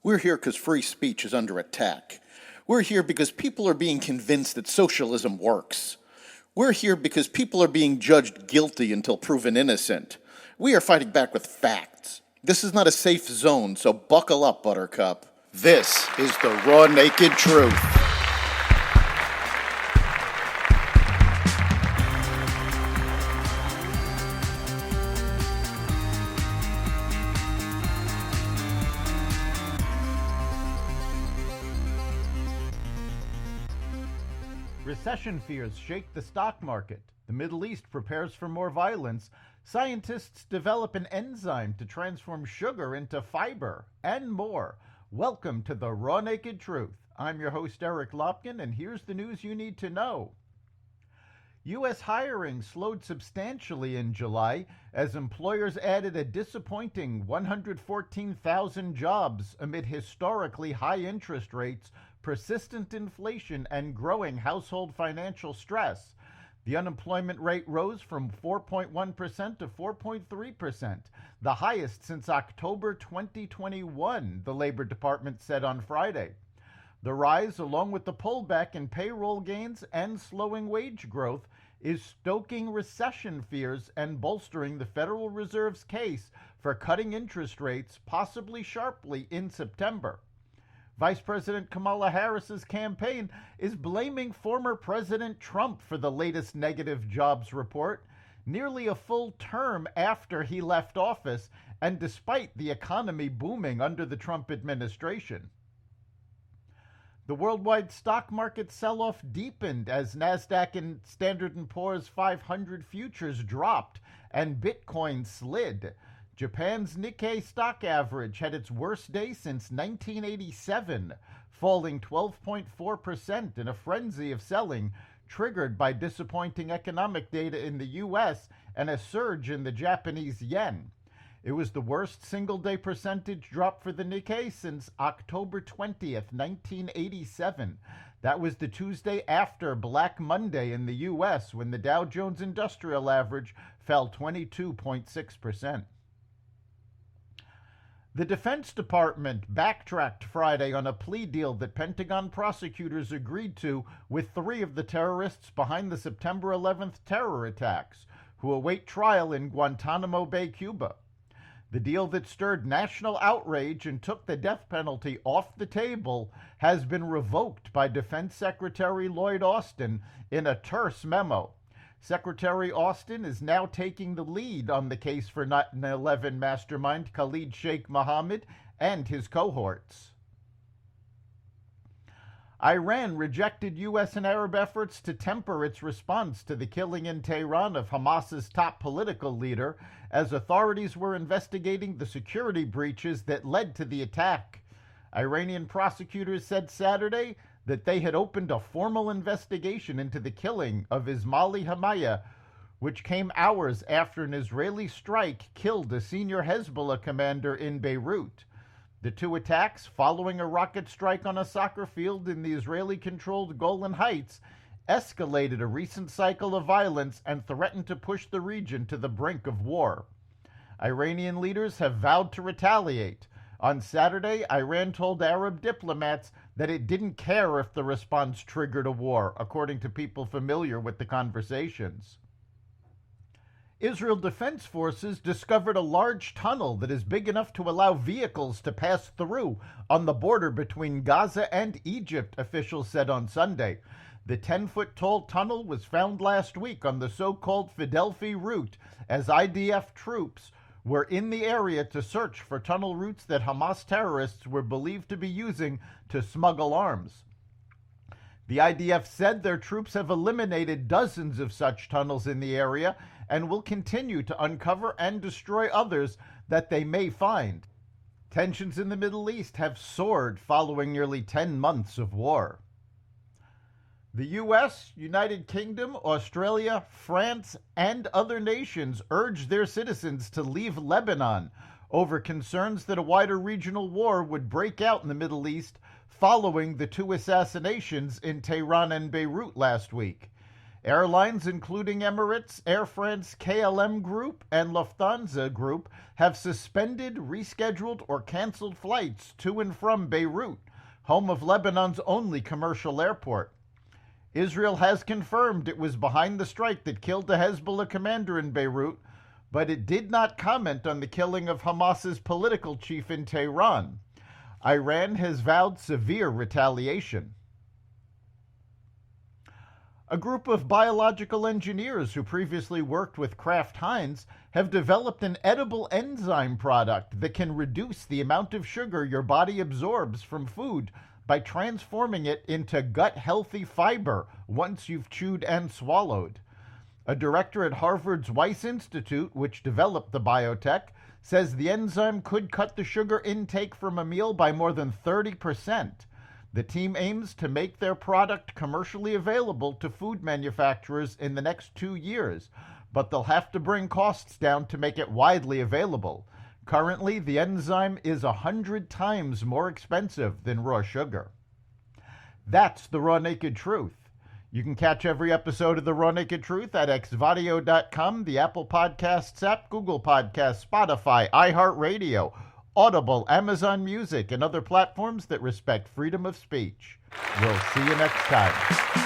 We're here because free speech is under attack. We're here because people are being convinced that socialism works. We're here because people are being judged guilty until proven innocent. We are fighting back with facts. This is not a safe zone, so buckle up, Buttercup. This is the raw, naked truth. Recession fears shake the stock market. The Middle East prepares for more violence. Scientists develop an enzyme to transform sugar into fiber, and more. Welcome to the Raw Naked Truth. I'm your host, Eric Lopkin, and here's the news you need to know. U.S. hiring slowed substantially in July as employers added a disappointing 114,000 jobs amid historically high interest rates, persistent inflation, and growing household financial stress. The unemployment rate rose from 4.1% to 4.3%, the highest since October 2021, the Labor Department said on Friday. The rise, along with the pullback in payroll gains and slowing wage growth, is stoking recession fears and bolstering the Federal Reserve's case for cutting interest rates, possibly sharply, in September. Vice President Kamala Harris's campaign is blaming former President Trump for the latest negative jobs report, nearly a full term after he left office and despite the economy booming under the Trump administration. The worldwide stock market sell-off deepened as NASDAQ and Standard & Poor's 500 futures dropped and Bitcoin slid. Japan's Nikkei stock average had its worst day since 1987, falling 12.4% in a frenzy of selling, triggered by disappointing economic data in the U.S. and a surge in the Japanese yen. It was the worst single-day percentage drop for the Nikkei since October 20th, 1987. That was the Tuesday after Black Monday in the U.S., when the Dow Jones Industrial Average fell 22.6%. The Defense Department backtracked Friday on a plea deal that Pentagon prosecutors agreed to with three of the terrorists behind the September 11th terror attacks, who await trial in Guantanamo Bay, Cuba. The deal that stirred national outrage and took the death penalty off the table has been revoked by Defense Secretary Lloyd Austin in a terse memo. Secretary Austin is now taking the lead on the case for 9/11 mastermind Khalid Sheikh Mohammed and his cohorts. Iran rejected U.S. and Arab efforts to temper its response to the killing in Tehran of Hamas's top political leader, as authorities were investigating the security breaches that led to the attack. Iranian prosecutors said Saturday that they had opened a formal investigation into the killing of Ismaili Haniyeh, which came hours after an Israeli strike killed a senior Hezbollah commander in Beirut. The two attacks, following a rocket strike on a soccer field in the Israeli-controlled Golan Heights, escalated a recent cycle of violence and threatened to push the region to the brink of war. Iranian leaders have vowed to retaliate. On Saturday, Iran told Arab diplomats that it didn't care if the response triggered a war, according to people familiar with the conversations. Israel Defense Forces discovered a large tunnel that is big enough to allow vehicles to pass through on the border between Gaza and Egypt, officials said on Sunday. The 10-foot-tall tunnel was found last week on the so-called Fidelfi route as IDF troops were in the area to search for tunnel routes that Hamas terrorists were believed to be using to smuggle arms. The IDF said their troops have eliminated dozens of such tunnels in the area and will continue to uncover and destroy others that they may find. Tensions in the Middle East have soared following nearly 10 months of war. The U.S., United Kingdom, Australia, France, and other nations urged their citizens to leave Lebanon over concerns that a wider regional war would break out in the Middle East following the two assassinations in Tehran and Beirut last week. Airlines including Emirates, Air France, KLM Group, and Lufthansa Group have suspended, rescheduled, or canceled flights to and from Beirut, home of Lebanon's only commercial airport. Israel has confirmed it was behind the strike that killed the Hezbollah commander in Beirut, but it did not comment on the killing of Hamas's political chief in Tehran. Iran has vowed severe retaliation. A group of biological engineers who previously worked with Kraft Heinz have developed an edible enzyme product that can reduce the amount of sugar your body absorbs from food by transforming it into gut-healthy fiber once you've chewed and swallowed. A director at Harvard's Weiss Institute, which developed the biotech, says the enzyme could cut the sugar intake from a meal by more than 30%. The team aims to make their product commercially available to food manufacturers in the next 2 years, but they'll have to bring costs down to make it widely available. Currently, the enzyme is 100 times more expensive than raw sugar. That's the Raw Naked Truth. You can catch every episode of The Raw Naked Truth at xvadio.com, the Apple Podcasts app, Google Podcasts, Spotify, iHeartRadio, Audible, Amazon Music, and other platforms that respect freedom of speech. We'll see you next time.